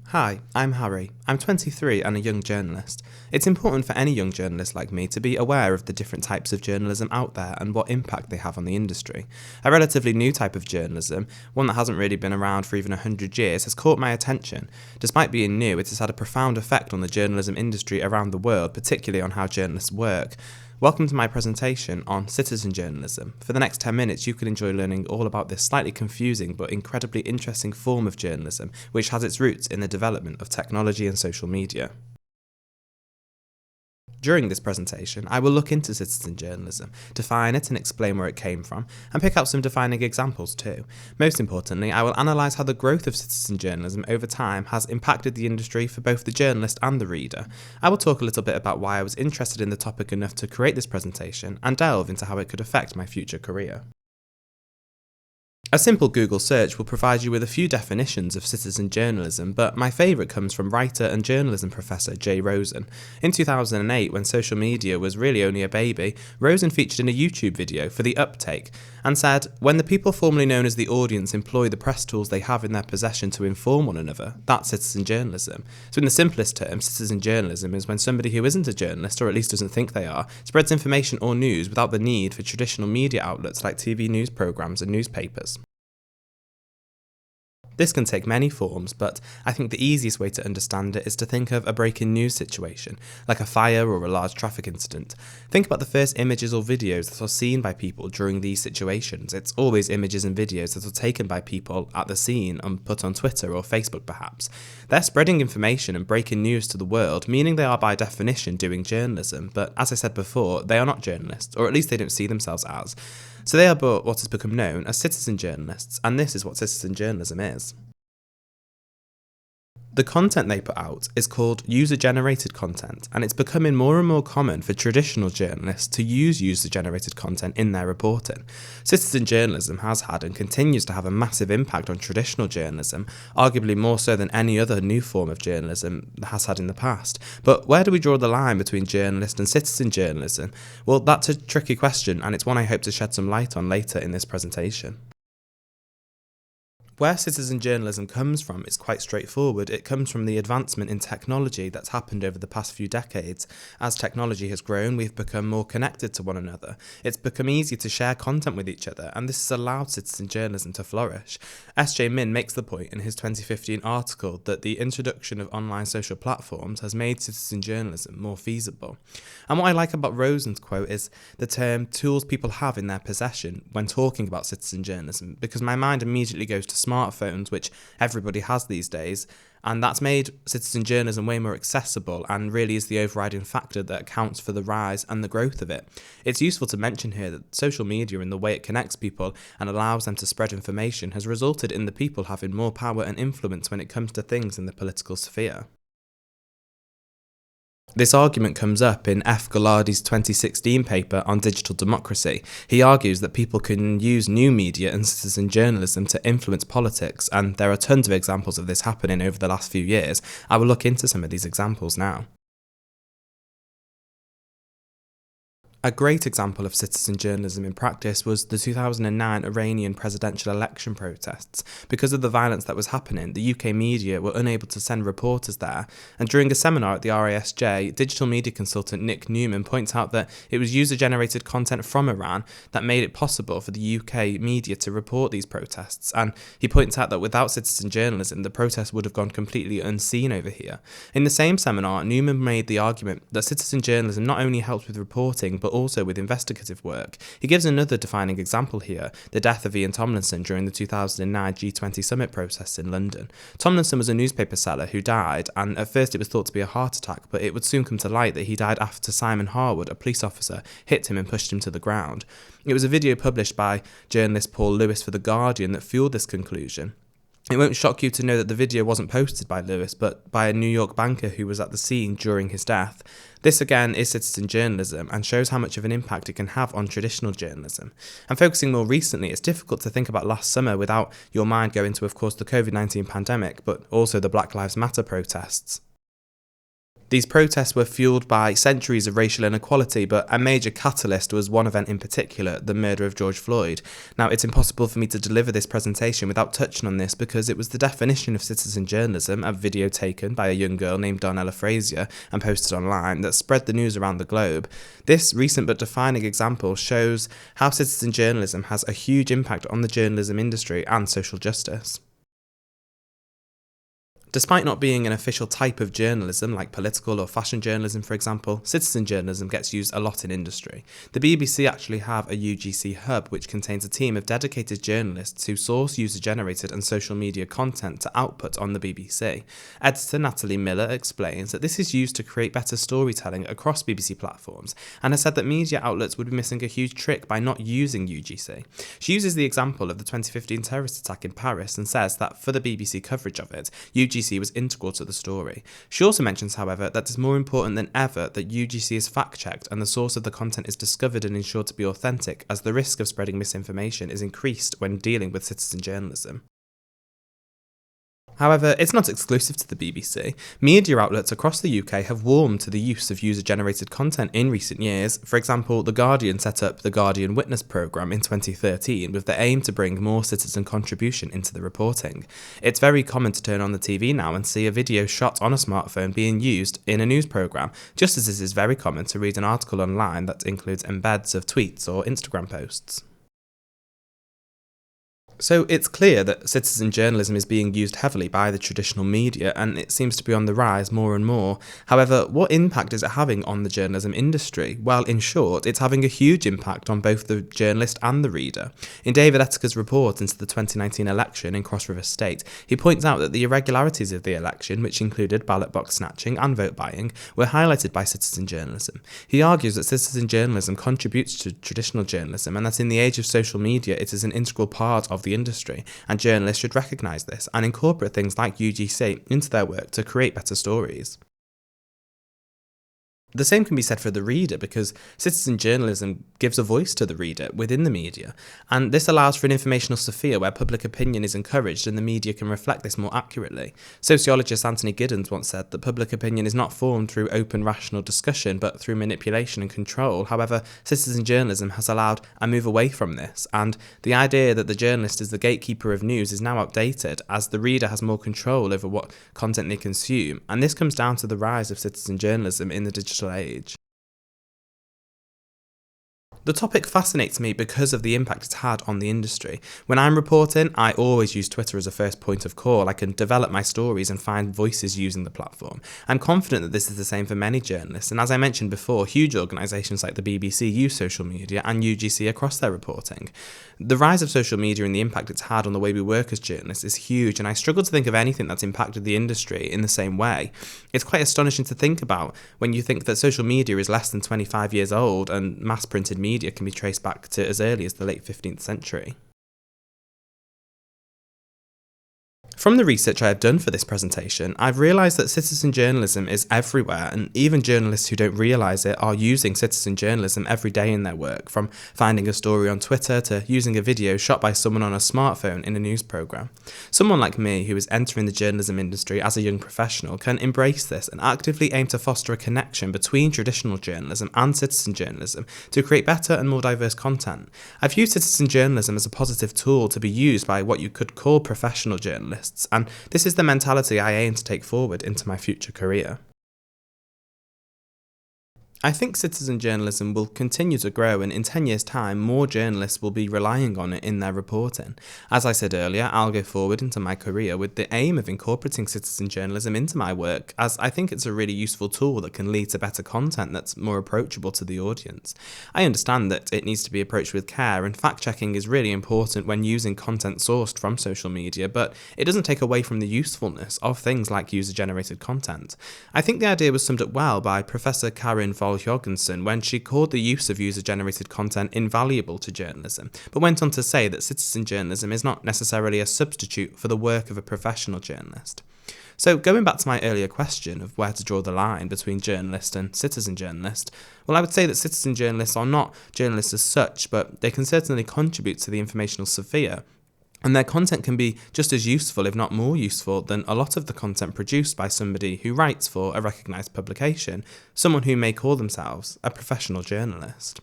Hi, I'm Harry. I'm 23 and a young journalist. It's important for any young journalist like me to be aware of the different types of journalism out there and what impact they have on the industry. A relatively new type of journalism, one that hasn't really been around for even 100 years, has caught my attention. Despite being new, it has had a profound effect on the journalism industry around the world, particularly on how journalists work. Welcome to my presentation on citizen journalism. For the next 10 minutes, you can enjoy learning all about this slightly confusing but incredibly interesting form of journalism, which has its roots in the development of technology and social media. During this presentation, I will look into citizen journalism, define it and explain where it came from, and pick out some defining examples too. Most importantly, I will analyse how the growth of citizen journalism over time has impacted the industry for both the journalist and the reader. I will talk a little bit about why I was interested in the topic enough to create this presentation, and delve into how it could affect my future career. A simple Google search will provide you with a few definitions of citizen journalism, but my favourite comes from writer and journalism professor Jay Rosen. In 2008, when social media was really only a baby, Rosen featured in a YouTube video for the uptake and said, "When the people formerly known as the audience employ the press tools they have in their possession to inform one another, that's citizen journalism." So in the simplest terms, citizen journalism is when somebody who isn't a journalist, or at least doesn't think they are, spreads information or news without the need for traditional media outlets like TV news programmes and newspapers. This can take many forms, but I think the easiest way to understand it is to think of a breaking news situation, like a fire or a large traffic incident. Think about the first images or videos that are seen by people during these situations. It's always images and videos that are taken by people at the scene and put on Twitter or Facebook perhaps. They're spreading information and breaking news to the world, meaning they are by definition doing journalism, but as I said before, they are not journalists, or at least they don't see themselves as. So they are but what has become known as citizen journalists, and this is what citizen journalism is. The content they put out is called user-generated content, and it's becoming more and more common for traditional journalists to use user-generated content in their reporting. Citizen journalism has had and continues to have a massive impact on traditional journalism, arguably more so than any other new form of journalism has had in the past. But where do we draw the line between journalist and citizen journalism? Well, that's a tricky question, and it's one I hope to shed some light on later in this presentation. Where citizen journalism comes from is quite straightforward. It comes from the advancement in technology that's happened over the past few decades. As technology has grown, we've become more connected to one another. It's become easier to share content with each other, and this has allowed citizen journalism to flourish. S.J. Min makes the point in his 2015 article that the introduction of online social platforms has made citizen journalism more feasible. And what I like about Rosen's quote is the term tools people have in their possession when talking about citizen journalism, because my mind immediately goes to smartphones, which everybody has these days, and that's made citizen journalism way more accessible and really is the overriding factor that accounts for the rise and the growth of it. It's useful to mention here that social media and the way it connects people and allows them to spread information has resulted in the people having more power and influence when it comes to things in the political sphere. This argument comes up in F. Goulardi's 2016 paper on digital democracy. He argues that people can use new media and citizen journalism to influence politics, and there are tons of examples of this happening over the last few years. I will look into some of these examples now. A great example of citizen journalism in practice was the 2009 Iranian presidential election protests. Because of the violence that was happening, the UK media were unable to send reporters there, and during a seminar at the RASJ, digital media consultant Nick Newman points out that it was user-generated content from Iran that made it possible for the UK media to report these protests, and he points out that without citizen journalism, the protests would have gone completely unseen over here. In the same seminar, Newman made the argument that citizen journalism not only helps with reporting, but also with investigative work. He gives another defining example here, the death of Ian Tomlinson during the 2009 G20 summit protests in London. Tomlinson was a newspaper seller who died, and at first it was thought to be a heart attack, but it would soon come to light that he died after Simon Harwood, a police officer, hit him and pushed him to the ground. It was a video published by journalist Paul Lewis for The Guardian that fueled this conclusion. It won't shock you to know that the video wasn't posted by Lewis, but by a New York banker who was at the scene during his death. This again is citizen journalism and shows how much of an impact it can have on traditional journalism. And focusing more recently, it's difficult to think about last summer without your mind going to, of course, the COVID-19 pandemic, but also the Black Lives Matter protests. These protests were fueled by centuries of racial inequality, but a major catalyst was one event in particular, the murder of George Floyd. Now, it's impossible for me to deliver this presentation without touching on this because it was the definition of citizen journalism, a video taken by a young girl named Darnella Frazier and posted online, that spread the news around the globe. This recent but defining example shows how citizen journalism has a huge impact on the journalism industry and social justice. Despite not being an official type of journalism, like political or fashion journalism for example, citizen journalism gets used a lot in industry. The BBC actually have a UGC hub which contains a team of dedicated journalists who source user-generated and social media content to output on the BBC. Editor Natalie Miller explains that this is used to create better storytelling across BBC platforms, and has said that media outlets would be missing a huge trick by not using UGC. She uses the example of the 2015 terrorist attack in Paris and says that for the BBC coverage of it, UGC was integral to the story. She also mentions, however, that it's more important than ever that UGC is fact-checked and the source of the content is discovered and ensured to be authentic, as the risk of spreading misinformation is increased when dealing with citizen journalism. However, it's not exclusive to the BBC. Media outlets across the UK have warmed to the use of user-generated content in recent years. For example, The Guardian set up the Guardian Witness programme in 2013 with the aim to bring more citizen contribution into the reporting. It's very common to turn on the TV now and see a video shot on a smartphone being used in a news programme, just as it is very common to read an article online that includes embeds of tweets or Instagram posts. So it's clear that citizen journalism is being used heavily by the traditional media, and it seems to be on the rise more and more. However, what impact is it having on the journalism industry? Well, in short, it's having a huge impact on both the journalist and the reader. In David Ettiker's report into the 2019 election in Cross River State, he points out that the irregularities of the election, which included ballot box snatching and vote buying, were highlighted by citizen journalism. He argues that citizen journalism contributes to traditional journalism, and that in the age of social media, it is an integral part of the industry, and journalists should recognise this and incorporate things like UGC into their work to create better stories. The same can be said for the reader, because citizen journalism gives a voice to the reader within the media, and this allows for an informational sphere where public opinion is encouraged and the media can reflect this more accurately. Sociologist Anthony Giddens once said that public opinion is not formed through open rational discussion but through manipulation and control. However, citizen journalism has allowed a move away from this, and the idea that the journalist is the gatekeeper of news is now outdated, as the reader has more control over what content they consume, and this comes down to the rise of citizen journalism in the digital age. The topic fascinates me because of the impact it's had on the industry. When I'm reporting, I always use Twitter as a first point of call. I can develop my stories and find voices using the platform. I'm confident that this is the same for many journalists, and as I mentioned before, huge organisations like the BBC use social media and UGC across their reporting. The rise of social media and the impact it's had on the way we work as journalists is huge, and I struggle to think of anything that's impacted the industry in the same way. It's quite astonishing to think about when you think that social media is less than 25 years old and mass-printed media can be traced back to as early as the late 15th century. From the research I have done for this presentation, I've realised that citizen journalism is everywhere, and even journalists who don't realise it are using citizen journalism every day in their work, from finding a story on Twitter to using a video shot by someone on a smartphone in a news programme. Someone like me, who is entering the journalism industry as a young professional, can embrace this and actively aim to foster a connection between traditional journalism and citizen journalism to create better and more diverse content. I view citizen journalism as a positive tool to be used by what you could call professional journalists, and this is the mentality I aim to take forward into my future career. I think citizen journalism will continue to grow, and in 10 years' time, more journalists will be relying on it in their reporting. As I said earlier, I'll go forward into my career with the aim of incorporating citizen journalism into my work, as I think it's a really useful tool that can lead to better content that's more approachable to the audience. I understand that it needs to be approached with care, and fact-checking is really important when using content sourced from social media, but it doesn't take away from the usefulness of things like user-generated content. I think the idea was summed up well by Professor Karin Hansen when she called the use of user-generated content invaluable to journalism, but went on to say that citizen journalism is not necessarily a substitute for the work of a professional journalist. So going back to my earlier question of where to draw the line between journalist and citizen journalist, well, I would say that citizen journalists are not journalists as such, but they can certainly contribute to the informational sphere. And their content can be just as useful, if not more useful, than a lot of the content produced by somebody who writes for a recognised publication, someone who may call themselves a professional journalist.